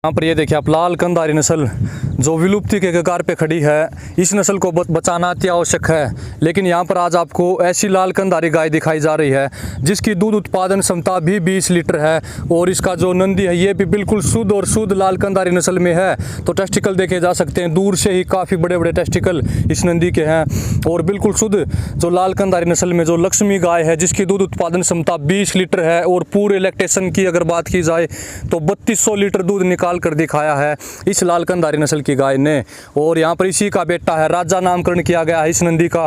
यहाँ पर ये देखिए आप, लाल कंधारी नस्ल जो विलुप्ति के कगार पे खड़ी है। इस नस्ल को बचाना अति आवश्यक है, लेकिन यहाँ पर आज आपको ऐसी लाल कंधारी गाय दिखाई जा रही है जिसकी दूध उत्पादन क्षमता भी 20 लीटर है और इसका जो नंदी है ये भी बिल्कुल शुद्ध और शुद्ध लाल कंधारी नस्ल में है। तो टेस्टिकल देखे जा सकते हैं, दूर से ही काफ़ी बड़े बड़े टेस्टिकल इस नंदी के हैं और बिल्कुल शुद्ध जो लाल कंधारी नस्ल में जो लक्ष्मी गाय है जिसकी दूध उत्पादन क्षमता 20 लीटर है और पूरे लैक्टेशन की अगर बात की जाए तो 3200 लीटर दूध निकाल कर दिखाया है इस लाल कंधारी नस्ल की गाय ने। और यहाँ पर इसी का बेटा है, राजा नामकरण किया गया है इस नंदी का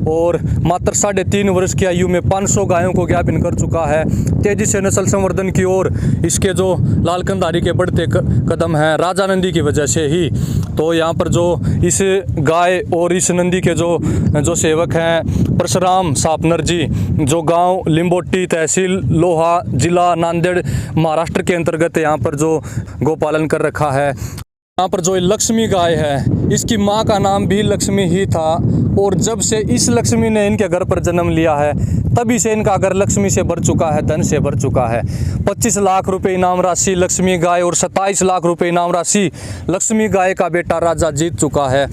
और मात्र 3.5 वर्ष की आयु में 500 गायों को ज्ञापन कर चुका है। तेजी से नस्ल संवर्धन की ओर इसके जो लाल कंधारी के बढ़ते कदम हैं राजा नंदी की वजह से ही। तो यहाँ पर जो इस गाय और इस नंदी के जो सेवक हैं परशुराम सापनर जी, जो गांव लिंबोटी तहसील लोहा जिला नांदेड़ महाराष्ट्र के अंतर्गत यहाँ पर जो गोपालन कर रखा है। यहाँ पर जो लक्ष्मी गाय है इसकी माँ का नाम भी लक्ष्मी ही था और जब से इस लक्ष्मी ने इनके घर पर जन्म लिया है तभी से इनका घर लक्ष्मी से भर चुका है, धन से भर चुका है। 25 लाख रुपए इनाम राशि लक्ष्मी गाय और 27 लाख रुपए इनाम राशि लक्ष्मी गाय का बेटा राजा जीत चुका है।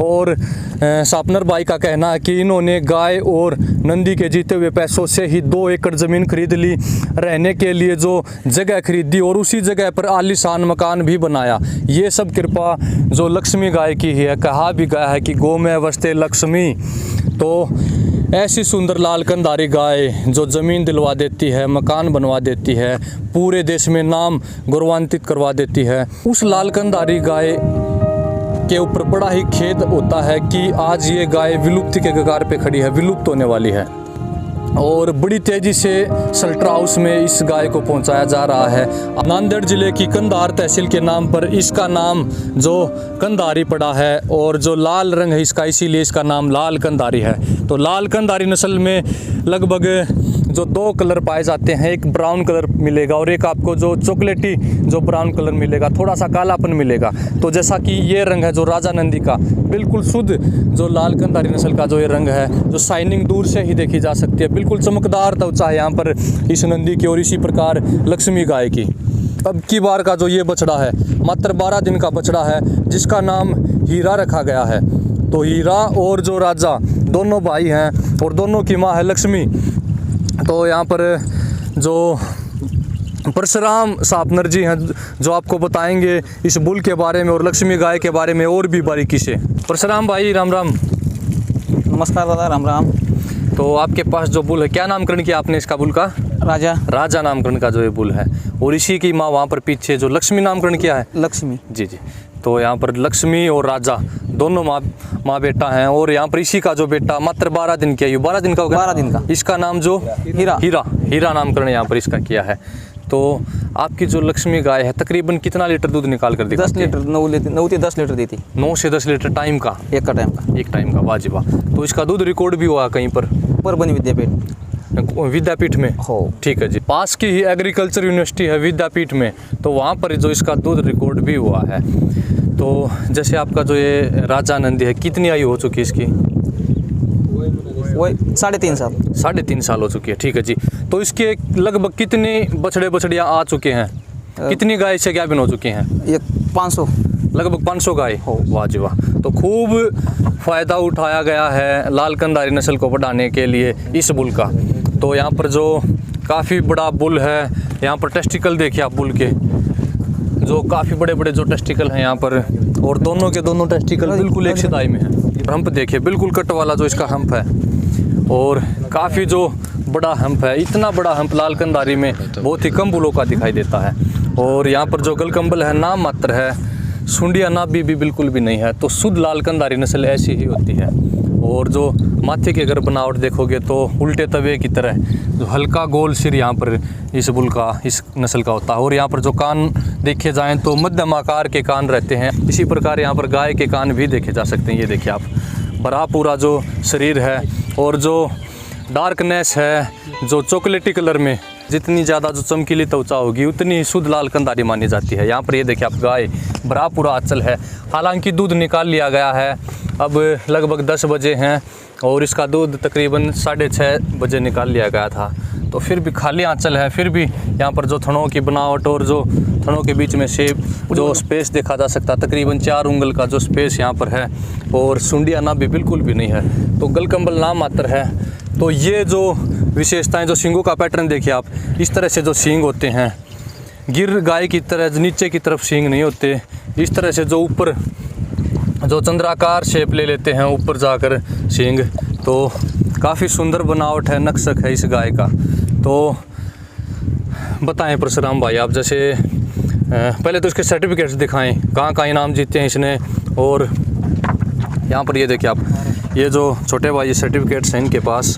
और सापनर भाई का कहना है कि इन्होंने गाय और नंदी के जीते हुए पैसों से ही 2 एकड़ ज़मीन खरीद ली, रहने के लिए जो जगह खरीदी और उसी जगह पर आलीशान मकान भी बनाया। ये सब कृपा जो लक्ष्मी गाय की है। कहा भी गया है कि गौ में वसते लक्ष्मी। तो ऐसी सुंदर लाल कंधारी गाय जो ज़मीन दिलवा देती है, मकान बनवा देती है, पूरे देश में नाम गौरवान्वित करवा देती है, उस लाल कंधारी गाय के ऊपर बड़ा ही खेद होता है कि आज ये गाय विलुप्ति के कगार पे खड़ी है, विलुप्त होने वाली है। और बड़ी तेजी से सल्टर हाउस में इस गाय को पहुंचाया जा रहा है। नांदेड़ जिले की कंधार तहसील के नाम पर इसका नाम जो कंधारी पड़ा है और जो लाल रंग है इसका, इसीलिए इसका नाम लाल कंधारी है। तो लाल कंधारी नस्ल में लगभग जो 2 कलर पाए जाते हैं, एक ब्राउन कलर मिलेगा और एक आपको जो चॉकलेटी जो ब्राउन कलर मिलेगा, थोड़ा सा कालापन मिलेगा। तो जैसा कि ये रंग है जो राजा नंदी का, बिल्कुल शुद्ध जो लाल कंधारी नस्ल का जो ये रंग है, जो शाइनिंग दूर से ही देखी जा सकती है, बिल्कुल चमकदार त्वचा है यहाँ पर इस नंदी की और इसी प्रकार लक्ष्मी गाय की। अब की बार का जो ये बछड़ा है मात्र 12 दिन का बछड़ा है जिसका नाम हीरा रखा गया है। तो हीरा और जो राजा दोनों भाई हैं और दोनों की माँ है लक्ष्मी। तो यहाँ पर जो परशुराम सापनर जी हैं जो आपको बताएंगे इस बुल के बारे में और लक्ष्मी गाय के बारे में और भी बारीकी से। परशुराम भाई राम राम। नमस्कार दादा, राम राम। तो आपके पास जो बुल है, क्या नामकरण किया आपने इसका बुल का? राजा नामकरण का जो ये बुल है और इसी की माँ वहाँ पर पीछे जो लक्ष्मी नामकरण किया है, लक्ष्मी जी। तो यहाँ पर लक्ष्मी और राजा दोनों माँ बेटा हैं और यहाँ पर इसी का जो बेटा मात्र 12 दिन की आयु, 12 दिन का हो गया, 12 दिन का, इसका नाम जो हीरा नामकरण यहाँ पर इसका किया है। तो आपकी जो लक्ष्मी गाय है तकरीबन कितना लीटर दूध निकाल कर देती है? 10 लीटर, 9 से 10 लीटर देती। 9 से 10 लीटर टाइम का, एक टाइम का। वाजिबा। तो इसका दूध रिकॉर्ड भी हुआ कहीं पर? परभणी विद्यापीठ में हो। ठीक है जी। पास की ही एग्रीकल्चर यूनिवर्सिटी है विद्यापीठ में, तो वहाँ पर जो इसका दूध रिकॉर्ड भी हुआ है। तो जैसे आपका जो ये राजा नंदी है, कितनी आयु हो चुकी है इसकी? वही 3.5 साल। 3.5 साल हो चुकी है, ठीक है जी। तो इसके लगभग कितने बछड़ियाँ आ चुके हैं? कितनी गाय से ज्ञापन हो चुकी हैं? 500, लगभग 500 गाय हो। वाह जी वाह। तो खूब फ़ायदा उठाया गया है लाल कंधारी नस्ल को बढ़ाने के लिए इस बुल का। तो यहाँ पर जो काफ़ी बड़ा बुल है, यहाँ पर टेस्टिकल देखिए आप बुल के, जो काफ़ी बड़े बड़े जो टेस्टिकल हैं यहाँ पर और दोनों के दोनों टेस्टिकल बिल्कुल एक सिधाई में है। हम्प देखिए, बिल्कुल कट वाला जो इसका हम्प है और काफ़ी जो बड़ा हम्प है। इतना बड़ा हम्प लाल कंधारी में बहुत ही कम बुलों का दिखाई देता है। और यहाँ पर जो गलकंबल है नाम मात्र है, सुंडिया नाभि भी बिल्कुल भी नहीं है। तो शुद्ध लाल कंधारी नस्ल ऐसी ही होती है। और जो माथे के अगर बनावट देखोगे तो उल्टे तवे की तरह जो हल्का गोल सिर यहाँ पर इस बुल का, इस नस्ल का होता है। और यहाँ पर जो कान देखे जाएं तो मध्यम आकार के कान रहते हैं। इसी प्रकार यहाँ पर गाय के कान भी देखे जा सकते हैं। ये देखिए आप, बड़ा पूरा जो शरीर है और जो डार्कनेस है, जो चॉकलेटी कलर में जितनी ज़्यादा जो चमकीली त्वचा होगी उतनी ही शुद्ध लाल कंधारी मानी जाती है। यहाँ पर ये देखिए आप, गाय बड़ा पूरा आंचल है। हालांकि दूध निकाल लिया गया है, अब लगभग 10 बजे हैं और इसका दूध तकरीबन 6:30 बजे निकाल लिया गया था। तो फिर भी खाली आंचल है, फिर भी यहाँ पर जो थनों की बनावट और जो थनों के बीच में शेप जो स्पेस देखा जा सकता है, तकरीबन 4 उंगल का जो स्पेस यहाँ पर है, और सुंडिया नाभि बिल्कुल भी नहीं है। तो गलकंबल नाम मात्र है। तो ये जो विशेषताएं, जो सींगों का पैटर्न देखिए आप, इस तरह से जो सींग होते हैं, गिर गाय की तरह नीचे की तरफ सींग नहीं होते, इस तरह से जो ऊपर जो चंद्राकार शेप ले लेते हैं ऊपर जाकर सींग। तो काफ़ी सुंदर बनावट है, नक्शक है इस गाय का। तो बताएं परशुराम भाई आप, जैसे पहले तो इसके सर्टिफिकेट्स दिखाएं, कहाँ कहाँ इनाम जीते हैं इसने। और यहाँ पर ये देखिए आप, ये जो छोटे भाई सर्टिफिकेट्स हैं इनके पास,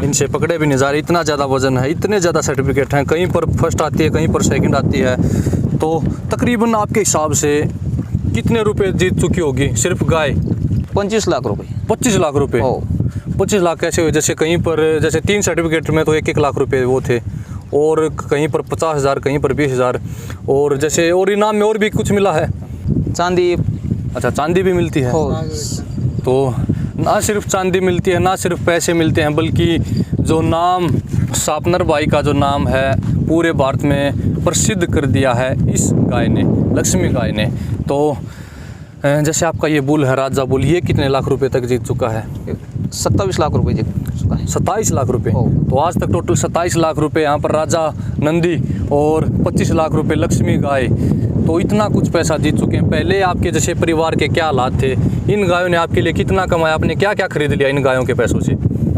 इनसे पकड़े भी नहीं जा रहे, इतना ज़्यादा वजन है, इतने ज़्यादा सर्टिफिकेट हैं, कहीं पर फर्स्ट आती है, कहीं पर सेकंड आती है। तो तकरीबन आपके हिसाब से कितने रुपए जीत चुकी होगी सिर्फ गाय? 25 लाख रुपए। 25 लाख रुपए? 25 लाख कैसे हुए? जैसे कहीं पर, जैसे 3 सर्टिफिकेट में तो 1-1 लाख रुपए वो थे, और कहीं पर 50,000, कहीं पर 20,000, और जैसे और इनाम में और भी कुछ मिला है? चांदी। अच्छा, चांदी भी मिलती है। तो ना सिर्फ चांदी मिलती है, ना सिर्फ पैसे मिलते हैं, बल्कि जो नाम सापनर बाई का जो नाम है पूरे भारत में प्रसिद्ध कर दिया है इस गाय ने, लक्ष्मी गाय ने। तो जैसे आपका ये बुल है, राजा बुल, ये कितने लाख रुपए तक जीत चुका है? 27 लाख रुपए जीत चुका है। 27 लाख रुपए? तो आज तक टोटल 27 लाख रुपए यहाँ पर राजा नंदी और 25 लाख रुपए लक्ष्मी गाय। तो इतना कुछ पैसा जीत चुके हैं। पहले आपके जैसे परिवार के क्या हालात थे? इन गायों ने आपके लिए कितना कमाया? आपने क्या क्या खरीद लिया इन गायों के पैसों से?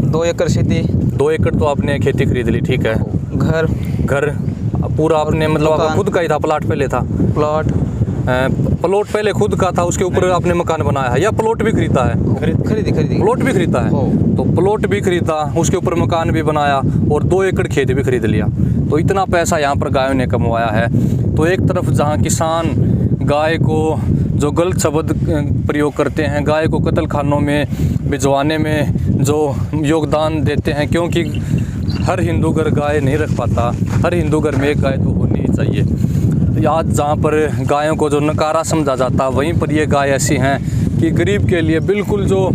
2 एकड़ खेती। 2 एकड़ तो आपने खेती खरीद ली, ठीक है। घर पूरा आपने, मतलब आपका खुद का ही था? प्लाट पहले था? प्लॉट पहले खुद का था, उसके ऊपर आपने मकान बनाया है, या प्लॉट भी खरीदा है? खरीदी। प्लॉट भी खरीदा है। तो प्लॉट भी खरीदा, उसके ऊपर मकान भी बनाया, और 2 एकड़ खेत भी खरीद लिया। तो इतना पैसा यहाँ पर गायों ने कमवाया है। तो एक तरफ जहाँ किसान गाय को जो गलत शब्द प्रयोग करते हैं, गाय को कत्ल खानों में भिजवाने में जो योगदान देते हैं, क्योंकि हर हिंदू घर गाय नहीं रख पाता, हर हिंदू घर में एक गाय तो होनी ही चाहिए। आज जहाँ पर गायों को जो नकारा समझा जाता, वहीं पर ये गाय ऐसी हैं कि गरीब के लिए बिल्कुल जो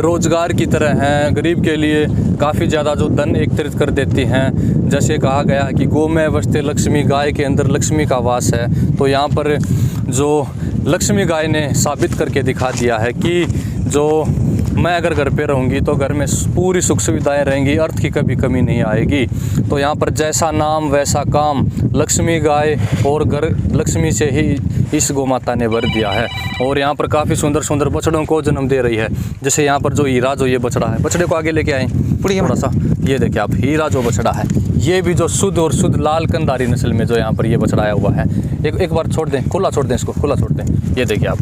रोज़गार की तरह हैं, गरीब के लिए काफ़ी ज़्यादा जो धन एकत्रित कर देती हैं। जैसे कहा गया है कि गौ में वसते लक्ष्मी, गाय के अंदर लक्ष्मी का वास है। तो यहाँ पर जो लक्ष्मी गाय ने साबित करके दिखा दिया है कि जो मैं अगर घर पे रहूँगी तो घर में पूरी सुख सुविधाएं रहेंगी, अर्थ की कभी कमी नहीं आएगी। तो यहाँ पर जैसा नाम वैसा काम, लक्ष्मी गाय और घर लक्ष्मी से ही इस गौ माता ने भर दिया है। और यहाँ पर काफ़ी सुंदर सुंदर बछड़ों को जन्म दे रही है। जैसे यहाँ पर जो हीरा, जो ये बछड़ा है, बछड़े को आगे लेके आए थोड़ा सा, ये देखिए आप, हीरा जो बछड़ा है, ये भी जो शुद्ध और शुद्ध लाल कंधारी नस्ल में जो यहाँ पर ये बछड़ा आया हुआ है। एक बार छोड़ दें, खुला छोड़ दें इसको, खुला छोड़ दें। ये देखिए आप,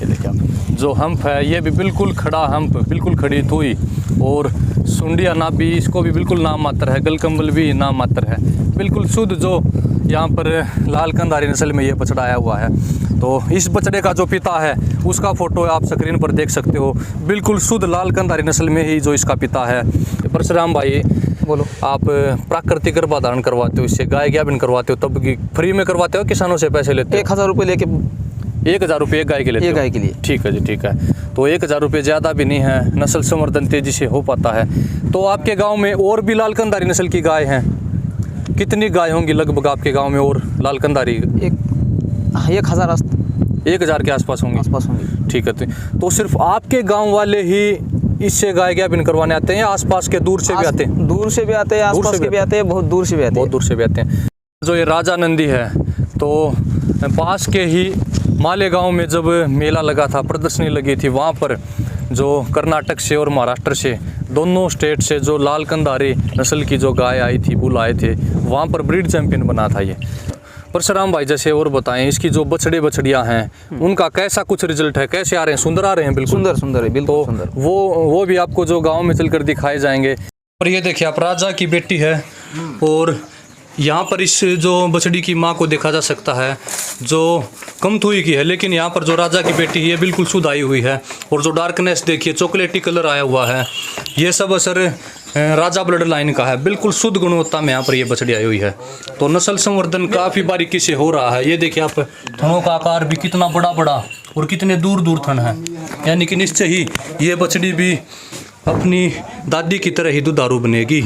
ये देखिए आप, जो हम्प है ये भी बिल्कुल खड़ा हम्प, बिल्कुल खड़ी हुई, और सुंडिया नाभि इसको भी बिल्कुल नाम मात्र है, गलकंबल भी नाम मात्र है, बिल्कुल शुद्ध जो यहाँ पर लाल कंधारी नस्ल में ये बछड़ा आया हुआ है। तो इस बछड़े का जो पिता है उसका फ़ोटो आप स्क्रीन पर देख सकते हो, बिल्कुल शुद्ध लाल कंधारी नस्ल में ही जो इसका पिता है। परशुराम भाई बोलो, आप प्राकृतिक गर्भाधारण करवाते हो, इससे गाय ज्ञापन करवाते हो, तब फ्री में करवाते हो, किसानों से पैसे लेते हो? 1000 रुपये लेके 1000 रुपये एक गाय के लिए? एक गाय के लिए। ठीक है जी, ठीक है। तो 1000 रुपये ज़्यादा भी नहीं है, नस्ल संवर्धन तेज़ी से हो पाता है। तो आपके गांव में और भी लाल कंधारी नस्ल की गाय हैं? कितनी गाय होंगी लगभग आपके गांव में और लाल कंधारी? 1000 के आसपास होंगी। ठीक है। तो सिर्फ आपके गाँव वाले ही इससे गाय ज्ञापन करवाने आते हैं, या आसपास के दूर से भी आते हैं? दूर से भी आते हैं, आसपास के भी आते हैं, बहुत दूर से भी आते हैं। बहुत दूर से भी आते हैं। जो ये राजा नंदी है, तो पास के ही मालेगांव में जब मेला लगा था, प्रदर्शनी लगी थी, वहाँ पर जो कर्नाटक से और महाराष्ट्र से, दोनों स्टेट से जो लाल कंधारी नस्ल की जो गाय आई थी, बुल आए थे, वहाँ पर ब्रीड चैंपियन बना था ये। परशुराम भाई जैसे और बताएं, इसकी जो बछड़े बछड़ियाँ हैं उनका कैसा कुछ रिजल्ट है, कैसे आ रहे हैं? सुंदर आ रहे हैं? बिल्कुल सुंदर है, बिल्कुल सुंदर। वो भी आपको जो गाँव में चलकर दिखाए जाएंगे। और ये देखिए आप, राजा की बेटी है, और यहाँ पर इस जो बछड़ी की माँ को देखा जा सकता है जो कमथुई की है, लेकिन यहाँ पर जो राजा की बेटी है ये बिल्कुल शुद्ध आई हुई है। और जो डार्कनेस देखिए, चॉकलेटी कलर आया हुआ है, ये सब असर राजा ब्लड लाइन का है। बिल्कुल शुद्ध गुणवत्ता में यहाँ पर ये बछड़ी आई हुई है। तो नस्ल संवर्धन काफ़ी बारीकी से हो रहा है। ये देखिए आप, थनों का आकार भी कितना बड़ा बड़ा और कितने दूर दूर थन है, यानी कि निश्चय ही ये बछड़ी भी अपनी दादी की तरह ही दुधारू बनेगी।